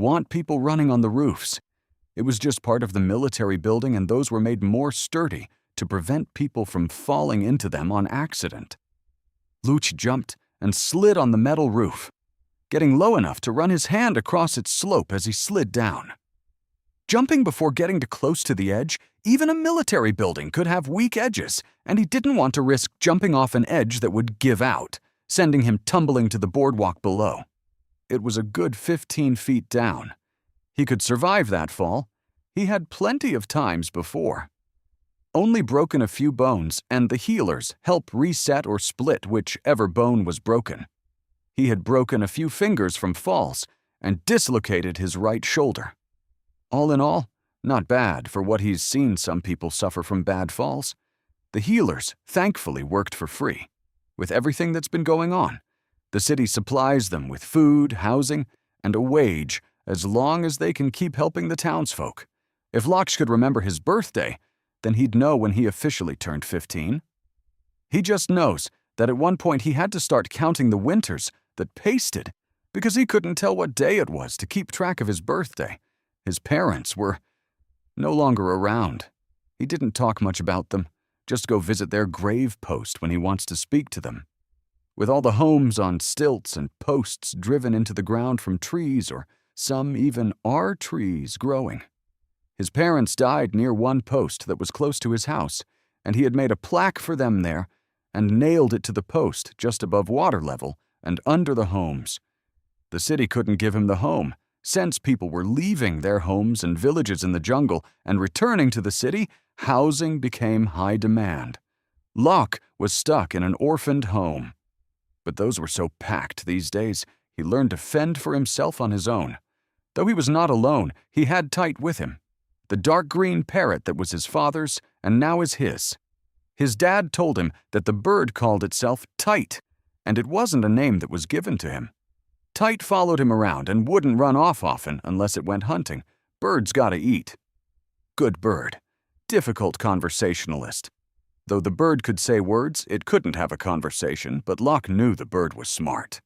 want people running on the roofs. It was just part of the military building, and those were made more sturdy to prevent people from falling into them on accident. Luch jumped and slid on the metal roof, getting low enough to run his hand across its slope as he slid down. Jumping before getting too close to the edge, even a military building could have weak edges, and he didn't want to risk jumping off an edge that would give out, sending him tumbling to the boardwalk below. It was a good 15 feet down. He could survive that fall. He had plenty of times before. Only broken a few bones, and the healers help reset or split whichever bone was broken. He had broken a few fingers from falls and dislocated his right shoulder. All in all, not bad for what he's seen some people suffer from bad falls. The healers thankfully worked for free. With everything that's been going on, the city supplies them with food, housing, and a wage as long as they can keep helping the townsfolk. If Locke could remember his birthday, then he'd know when he officially turned 15. He just knows that at one point he had to start counting the winters that pasted because he couldn't tell what day it was to keep track of his birthday. His parents were no longer around. He didn't talk much about them, just go visit their grave post when he wants to speak to them. With all the homes on stilts and posts driven into the ground from trees, or some even are trees growing. His parents died near one post that was close to his house, and he had made a plaque for them there and nailed it to the post just above water level and under the homes. The city couldn't give him the home. Since people were leaving their homes and villages in the jungle and returning to the city, housing became high demand. Locke was stuck in an orphaned home. But those were so packed these days, he learned to fend for himself on his own. Though he was not alone, he had Tite with him, the dark green parrot that was his father's and now is his. His dad told him that the bird called itself Tite, and it wasn't a name that was given to him. Tite followed him around and wouldn't run off often unless it went hunting. Birds gotta eat. Good bird. Difficult conversationalist. Though the bird could say words, it couldn't have a conversation, but Locke knew the bird was smart.